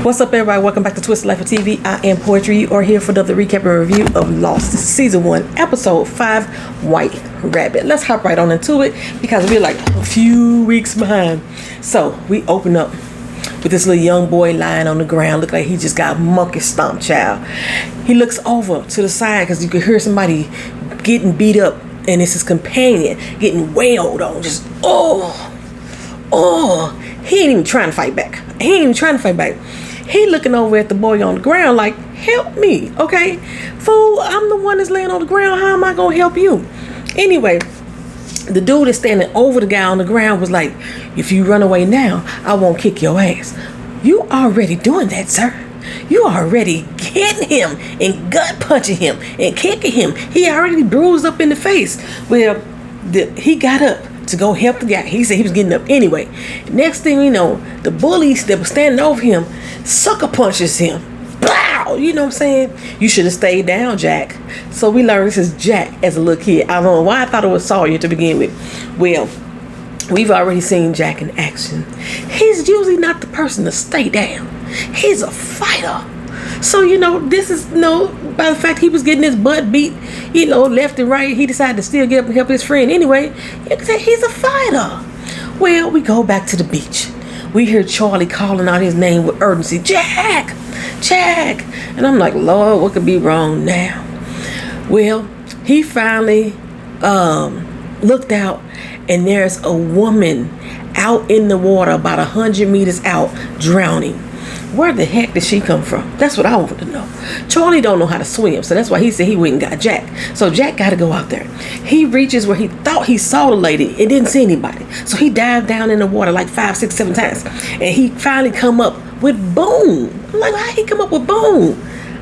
What's up, everybody? Welcome back to Twisted Life of TV. I am Poetry. You are here for another recap and review of Lost Season 1, Episode 5, White Rabbit. Let's hop right on into it because we're like a few weeks behind. So, we open up with this little young boy lying on the ground. Look like he just got monkey stomped, child. He looks over to the side because you could hear somebody getting beat up, and it's his companion getting wailed on. Just, he ain't even trying to fight back. He looking over at the boy on the ground like, help me, okay? Fool, I'm the one that's laying on the ground. How am I going to help you? Anyway, the dude that's standing over the guy on the ground was like, if you run away now, I won't kick your ass. You already doing that, sir. You already hitting him and gut punching him and kicking him. He already bruised up in the face. Well, he got up to go help the guy. He said he was getting up anyway. Next thing you know, the bullies that were standing over him sucker punches him. Blow! You know what I'm saying? You should have stayed down, Jack. So we learned this is Jack as a little kid. I don't know why I thought it was Sawyer to begin with. Well, we've already seen Jack in action. He's usually not the person to stay down. He's a fighter. So, this is, by the fact he was getting his butt beat, left and right, he decided to still get up and help his friend anyway. You can say he's a fighter. Well, we go back to the beach. We hear Charlie calling out his name with urgency. Jack! Jack! And I'm like, Lord, what could be wrong now? Well, he finally looked out, and there's a woman out in the water about 100 meters out drowning. Where the heck did she come from? That's what I want to know. Charlie don't know how to swim, so that's why he said he went and got Jack. So Jack got to go out there. He reaches where he thought he saw the lady and didn't see anybody. So he dived down in the water like 5, 6, 7 times. And he finally come up with Boone. I'm like, how he come up with Boone?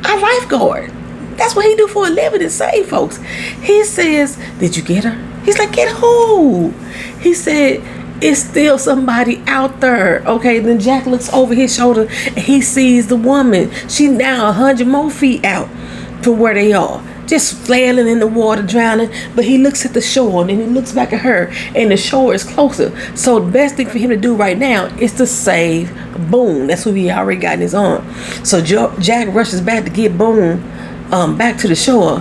A lifeguard. That's what he do for a living, to save folks. He says, did you get her? He's like, get who? He said, it's still somebody out there. Okay, then Jack looks over his shoulder and he sees the woman. She's now 100 more feet out from where they are, just flailing in the water, drowning. But he looks at the shore and then he looks back at her, and the shore is closer. So the best thing for him to do right now is to save Boone. That's who he already got in his arm. So Jack rushes back to get Boone back to the shore,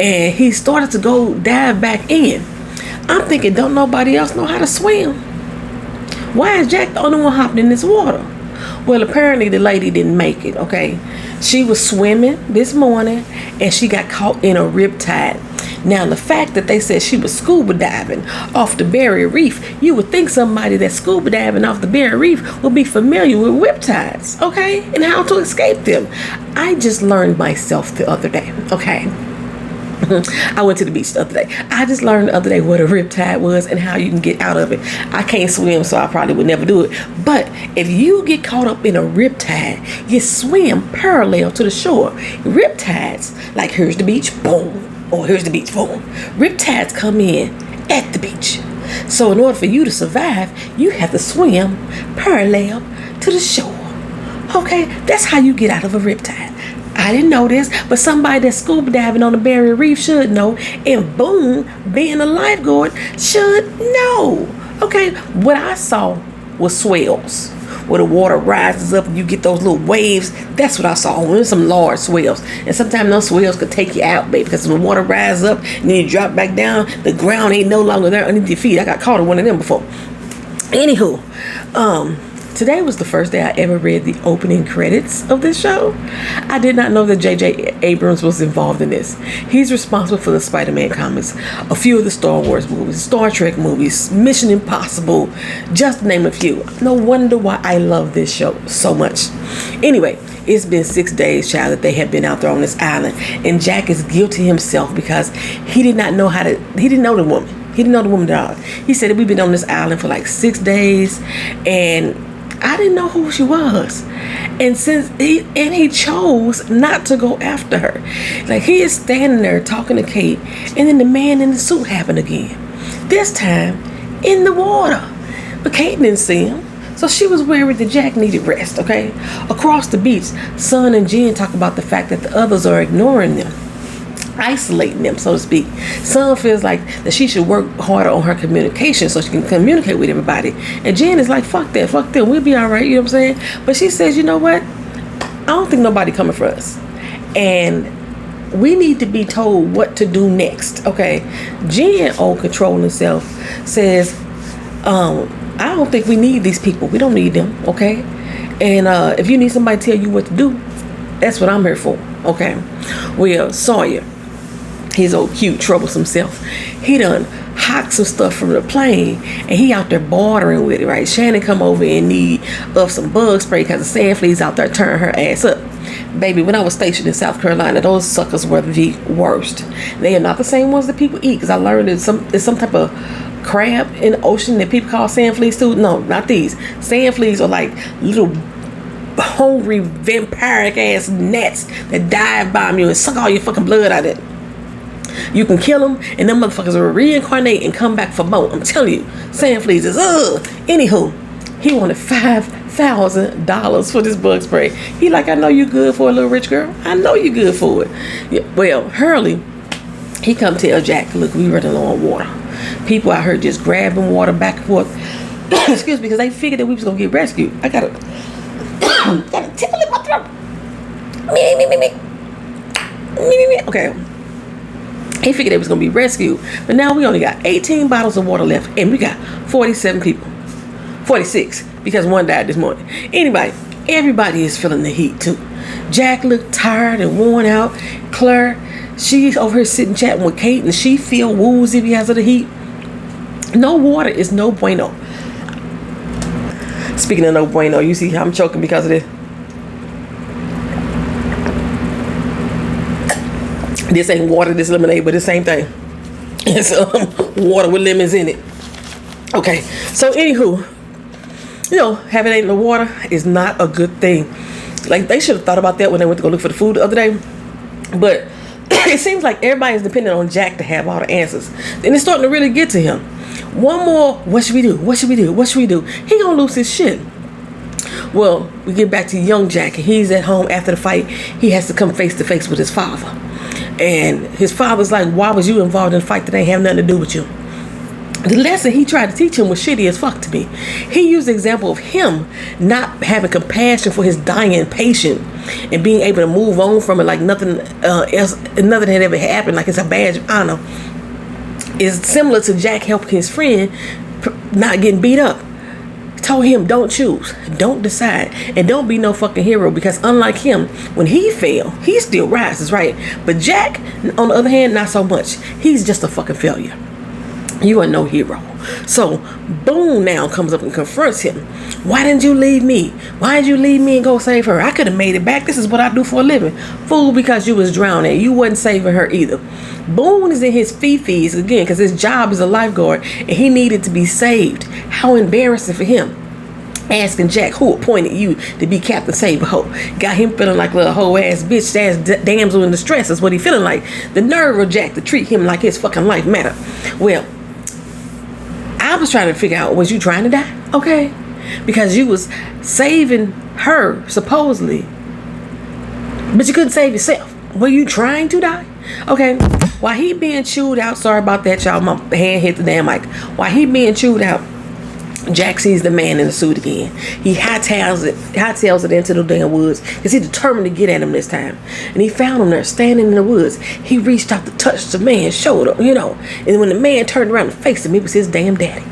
and he started to go dive back in. I'm thinking, don't nobody else know how to swim? Why is Jack the only one hopping in this water? Well, apparently the lady didn't make it, okay? She was swimming this morning and she got caught in a riptide. Now, the fact that they said she was scuba diving off the Barrier Reef, you would think somebody that's scuba diving off the Barrier Reef would be familiar with riptides, okay? And how to escape them. I just learned myself the other day, okay? I went to the beach the other day. I just learned the other day what a riptide was and how you can get out of it. I can't swim, so I probably would never do it. But if you get caught up in a riptide, you swim parallel to the shore. Riptides, like here's the beach, boom, or here's the beach, boom. Riptides come in at the beach. So in order for you to survive, you have to swim parallel to the shore. Okay, that's how you get out of a riptide. I didn't know this, but somebody that's scuba diving on the Barrier Reef should know, and Boone, being a lifeguard, should know. Okay, what I saw was swells, where the water rises up and you get those little waves. That's what I saw. There's some large swells, and sometimes those swells could take you out, baby, because when the water rises up and then you drop back down, the ground ain't no longer there underneath your feet. I got caught in one of them before. Anywho, today was the first day I ever read the opening credits of this show. I did not know that J.J. Abrams was involved in this. He's responsible for the Spider-Man comics, a few of the Star Wars movies, Star Trek movies, Mission Impossible, just to name a few. No wonder why I love this show so much. Anyway, it's been 6 days, child, that they have been out there on this island, and Jack is guilty himself because he didn't know the woman. He didn't know the woman at all. He said that we've been on this island for like 6 days, and I didn't know who she was. And he chose not to go after her. Like, he is standing there talking to Kate, and then the man in the suit happened again. This time in the water. But Kate didn't see him. So she was worried that Jack needed rest, okay? Across the beach, Sun and Jen talk about the fact that the others are ignoring them, isolating them, so to speak. Sun feels like that she should work harder on her communication so she can communicate with everybody. And Jen is like, fuck that, fuck them, we'll be all right, you know what I'm saying? But she says, you know what? don't think nobody coming for us. And we need to be told what to do next, okay? Jen, on controlling self, says, I don't think we need these people. We don't need them, okay? And if you need somebody to tell you what to do, that's what I'm here for, okay? Well, Sawyer, his old cute, troublesome self, he done hocked some stuff from the plane, and he out there bartering with it, right? Shannon come over in need of some bug spray because the sand fleas out there turn her ass up. Baby, when I was stationed in South Carolina, those suckers were the worst. They are not the same ones that people eat, because I learned there's some type of crab in the ocean that people call sand fleas too. No, not these. Sand fleas are like little hungry vampiric ass gnats that dive bomb you and suck all your fucking blood out of it. You can kill them, and them motherfuckers will reincarnate and come back for more. I'm telling you, sand fleas is Anywho, he wanted $5,000 for this bug spray. He like, I know you good for a little rich girl. I know you good for it. Yeah, well, Hurley, he come tell Jack, look, we running low on water. People out here just grabbing water back and forth. Excuse me, because they figured that we was gonna get rescued. I got a tickle in my throat. Me. Okay. He figured they was gonna be rescued, but now we only got 18 bottles of water left, and we got 47 people. 46, because one died this morning. Anyway, everybody is feeling the heat too. Jack looked tired and worn out. Claire, she's over here sitting chatting with Kate, and she feel woozy because of the heat. No water is no bueno. Speaking of no bueno, you see how I'm choking because of this? This ain't water, this lemonade, but the same thing. It's water with lemons in it. Okay, so anywho, having ain't no water is not a good thing. Like, they should have thought about that when they went to go look for the food the other day. But it seems like everybody's dependent on Jack to have all the answers. And it's starting to really get to him. One more, what should we do? What should we do? What should we do? He gonna lose his shit. Well, we get back to young Jack, and he's at home after the fight. He has to come face to face with his father. And his father's like, why was you involved in a fight that ain't have nothing to do with you? The lesson he tried to teach him was shitty as fuck to me. He used the example of him not having compassion for his dying patient and being able to move on from it like nothing else, nothing had ever happened, like it's a badge of honor. Is similar to Jack helping his friend not getting beat up. Told him, don't choose, don't decide, and don't be no fucking hero, because unlike him, when he failed, he still rises, right? But Jack, on the other hand, not so much. He's just a fucking failure. You are no hero. So Boone now comes up and confronts him. Why didn't you leave me? Why did you leave me and go save her? I could have made it back. This is what I do for a living. Fool, because you was drowning. You wasn't saving her either. Boone is in his fee-fees again because his job is a lifeguard and he needed to be saved. How embarrassing for him. Asking Jack who appointed you to be Captain Save-A-Ho. Got him feeling like little hoe ass bitch ass damsel in distress. That's what he feeling like. The nerve of Jack to treat him like his fucking life matter. Well, I was trying to figure out, was you trying to die? Okay. Because you was saving her, supposedly. But you couldn't save yourself. Were you trying to die? Okay. While he being chewed out, sorry about that, y'all. My hand hit the damn mic. While he being chewed out, Jack sees the man in the suit again. He hightails it into the damn woods because he determined to get at him this time. And he found him there standing in the woods. He reached out to touch the man's shoulder, And when the man turned around and faced him, it was his damn daddy.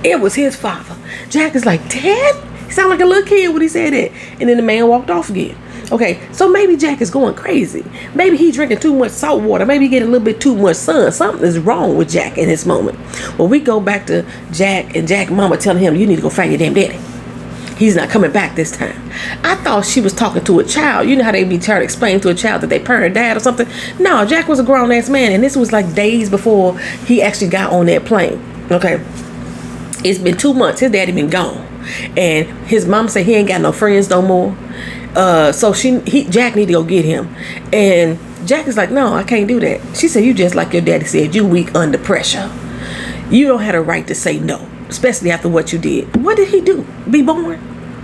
It was his father. Jack is like, Dad? He sounded like a little kid when he said that. And then the man walked off again. Okay, so maybe Jack is going crazy. Maybe he drinking too much salt water. Maybe he getting a little bit too much sun. Something is wrong with Jack in this moment. Well, we go back to Jack and Jack mama telling him, you need to go find your damn daddy. He's not coming back this time. I thought she was talking to a child. You know how they be trying to explain to a child that their parent died or something? No, Jack was a grown-ass man, and this was like days before he actually got on that plane. Okay, it's been 2 months. His daddy been gone. And his mom said he ain't got no friends no more. So Jack need to go get him. And Jack is like, no, I can't do that. She said, you just like your daddy said, you weak under pressure. You don't have a right to say no, especially after what you did. What did he do? Be born?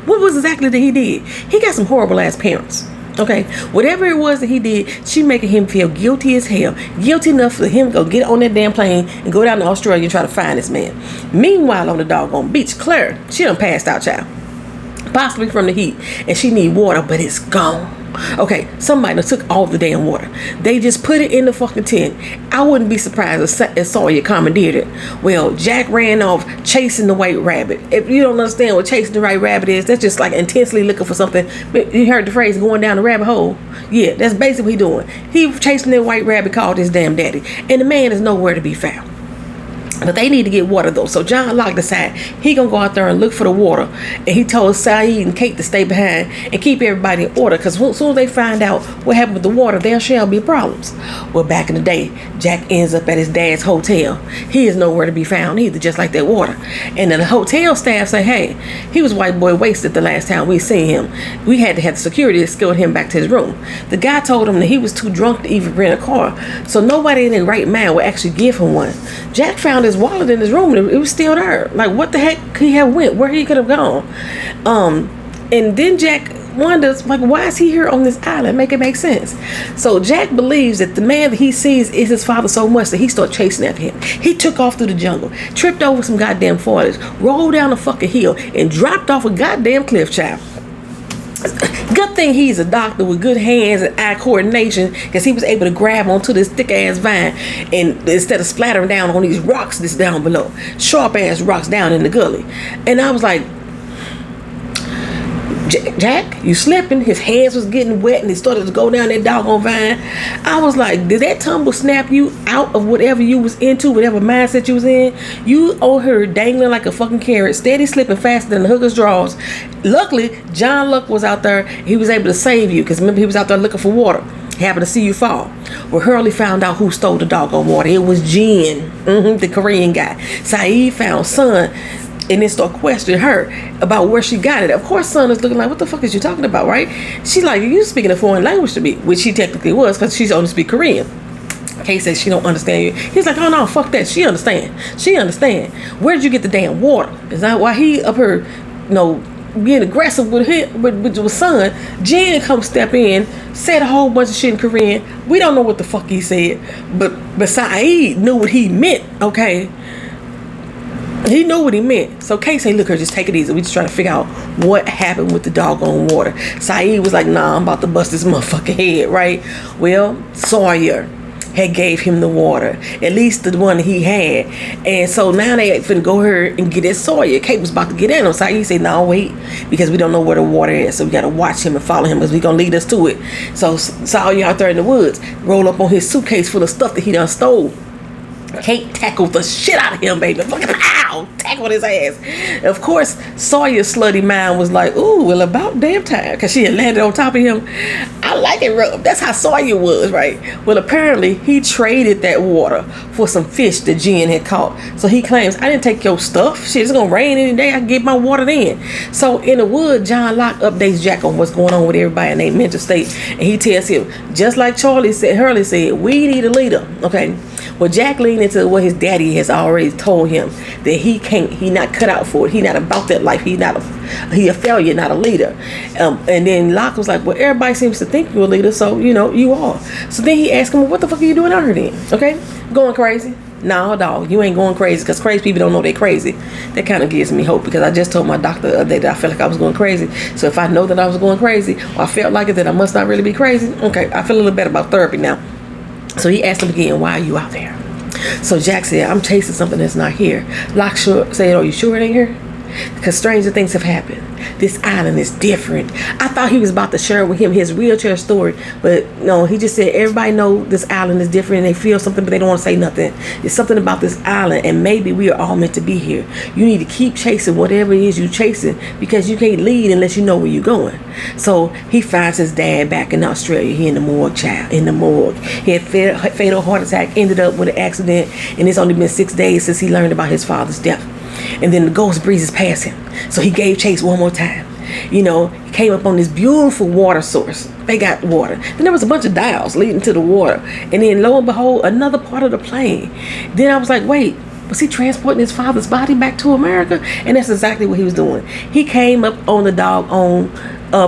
What was exactly that he did? He got some horrible ass parents. Okay, whatever it was that he did, she making him feel guilty as hell. Guilty enough for him to go get on that damn plane and go down to Australia and try to find this man. Meanwhile, on the doggone beach, Claire, she done passed out, child. possibly from the heat, and she need water, but it's gone. Okay, somebody took all the damn water. They just put it in the fucking tin. I wouldn't be surprised if Sawyer commandeered it. Well, Jack ran off chasing the white rabbit. If you don't understand what chasing the white rabbit is, that's just like intensely looking for something. You heard the phrase going down the rabbit hole? Yeah, that's basically what he doing. He chasing that white rabbit called his damn daddy. And the man is nowhere to be found. But they need to get water though. So John Locke decided he gonna go out there and look for the water. And he told Saeed and Kate to stay behind and keep everybody in order. Because as soon as they find out what happened with the water, there shall be problems. Well, back in the day, Jack ends up at his dad's hotel. He is nowhere to be found either, just like that water. And then the hotel staff say, hey, he was white boy wasted the last time we seen him. We had to have the security escort him back to his room. The guy told him that he was too drunk to even rent a car. So nobody in their right mind would actually give him one. Jack found his wallet in his room. It was still there. Like, what the heck could he have went? Where he could have gone? And then Jack wonders, like, why is he here on this island? Make it make sense. So Jack believes that the man that he sees is his father so much that he started chasing after him. He took off through the jungle, tripped over some goddamn foliage, rolled down a fucking hill, and dropped off a goddamn cliff, child. Good thing he's a doctor with good hands and eye coordination, because he was able to grab onto this thick ass vine and instead of splattering down on these rocks that's down below, sharp ass rocks down in the gully. And I was like, Jack, you slipping. His hands was getting wet and he started to go down that doggone vine. I was like, did that tumble snap you out of whatever you was into, whatever mindset you was in? You owe her dangling like a fucking carrot, steady slipping faster than the hooker's drawers. Luckily, John Luck was out there. He was able to save you, because remember, he was out there looking for water. He happened to see you fall. Well, Hurley found out who stole the doggone water. It was Jen, the Korean guy. Saeed found Son, and then start questioning her about where she got it. Of course, Son is looking like, what the fuck is you talking about, right? She's like, you speaking a foreign language to me, which she technically was, because she's only speak Korean. Kay says she don't understand you. He's like, oh no, fuck that. She understand. Where'd you get the damn water? Is that why he up her, being aggressive with him, with Son? Jen come step in, said a whole bunch of shit in Korean. We don't know what the fuck he said, but Saeed knew what he meant, okay? He knew what he meant. So Kay said, look, her, just take it easy. We just trying to figure out what happened with the doggone water. Saeed was like, nah, I'm about to bust this motherfucking head, right? Well, Sawyer had gave him the water, at least the one he had. And so now they finna go here and get at Sawyer. Kate was about to get in on Saeed. Said, no, wait, because we don't know where the water is, so we gotta watch him and follow him, because we gonna lead us to it. So Sawyer out there in the woods, roll up on his suitcase full of stuff that he done stole. Kate tackled the shit out of him, baby. Fucking ow! Tackled his ass. Of course, Sawyer's slutty mind was like, ooh, well, about damn time, because she had landed on top of him. I like it rough. That's how Sawyer was, right? Well, apparently, he traded that water for some fish that Jen had caught. So he claims, I didn't take your stuff. Shit, it's gonna rain any day. I can get my water then. So in the wood, John Locke updates Jack on what's going on with everybody in their mental state. And he tells him, just like Hurley said, we need a leader, okay? Well, Jack leaned into what his daddy has already told him, that he not cut out for it. He not about that life. He a failure, not a leader. And then Locke was like, well, everybody seems to think you're a leader, so, you are. So then he asked him, well, what the fuck are you doing out here then? Okay? Going crazy? No, dog, you ain't going crazy, because crazy people don't know they're crazy. That kind of gives me hope, because I just told my doctor the other day that I felt like I was going crazy. So if I know that I was going crazy, or I felt like it, then I must not really be crazy. Okay, I feel a little better about therapy now. So he asked him again, why are you out there? So Jack said, I'm chasing something that's not here. Locke said, are you sure it ain't here? Because stranger things have happened. This island is different. I thought he was about to share with him his wheelchair story, but no, he just said everybody know this island is different and they feel something, but they don't want to say nothing. There's something about this island, and maybe we are all meant to be here. You need to keep chasing whatever it is you're chasing, because you can't lead unless you know where you're going. So he finds his dad back in Australia. He in the morgue, child, in the morgue. He had fatal heart attack, ended up with an accident, and it's only been 6 days since he learned about his father's death. And then the ghost breezes past him. So he gave chase one more time. He came up on this beautiful water source. They got water. Then there was a bunch of dials leading to the water. And then lo and behold, another part of the plane. Then I was like, wait, was he transporting his father's body back to America? And that's exactly what he was doing. He came up on the doggone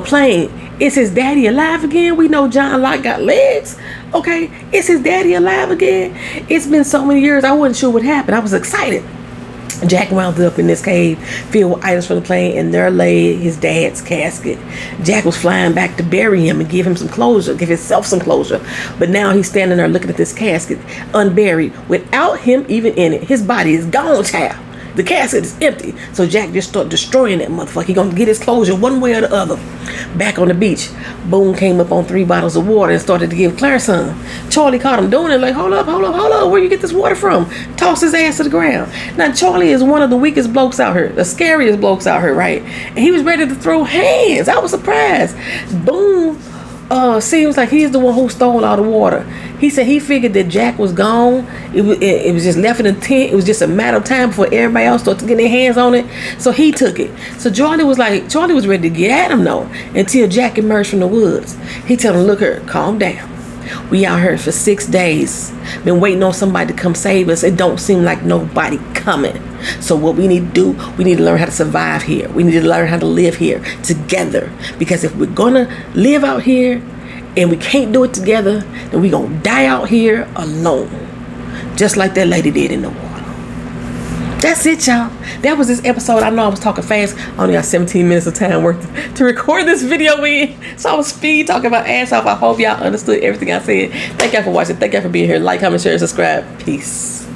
plane. Is his daddy alive again? We know John Locke got legs. Okay, is his daddy alive again? It's been so many years, I wasn't sure what happened. I was excited. Jack wound up in this cave filled with items from the plane, and there lay his dad's casket. Jack was flying back to bury him and give him some closure, give himself some closure. But now he's standing there looking at this casket, unburied, without him even in it. His body is gone, child. The casket is empty. So Jack just started destroying that motherfucker. He gonna get his closure one way or the other. Back on the beach, Boone came up on 3 bottles of water and started to give Claire some. Charlie caught him doing it, like, hold up, where you get this water from? Toss his ass to the ground. Now Charlie is one of the weakest blokes out here, the scariest blokes out here, right? And he was ready to throw hands. I was surprised. Boone seems like he's the one who stole all the water. He said he figured that Jack was gone. It was just left in the tent. It was just a matter of time before everybody else started getting their hands on it. So he took it. So Charlie was ready to get at him though, until Jack emerged from the woods. He told him, look here, calm down. We out here for 6 days. Been waiting on somebody to come save us. It don't seem like nobody coming. So what we need to do, we need to learn how to survive here. We need to learn how to live here together. Because if we're gonna live out here and we can't do it together, then we gonna die out here alone. Just like that lady did in the water. That's it, y'all. That was this episode. I know I was talking fast. I only got 17 minutes of time worth to record this video in. So I was speed talking about ass off. I hope y'all understood everything I said. Thank y'all for watching. Thank y'all for being here. Like, comment, share, and subscribe. Peace.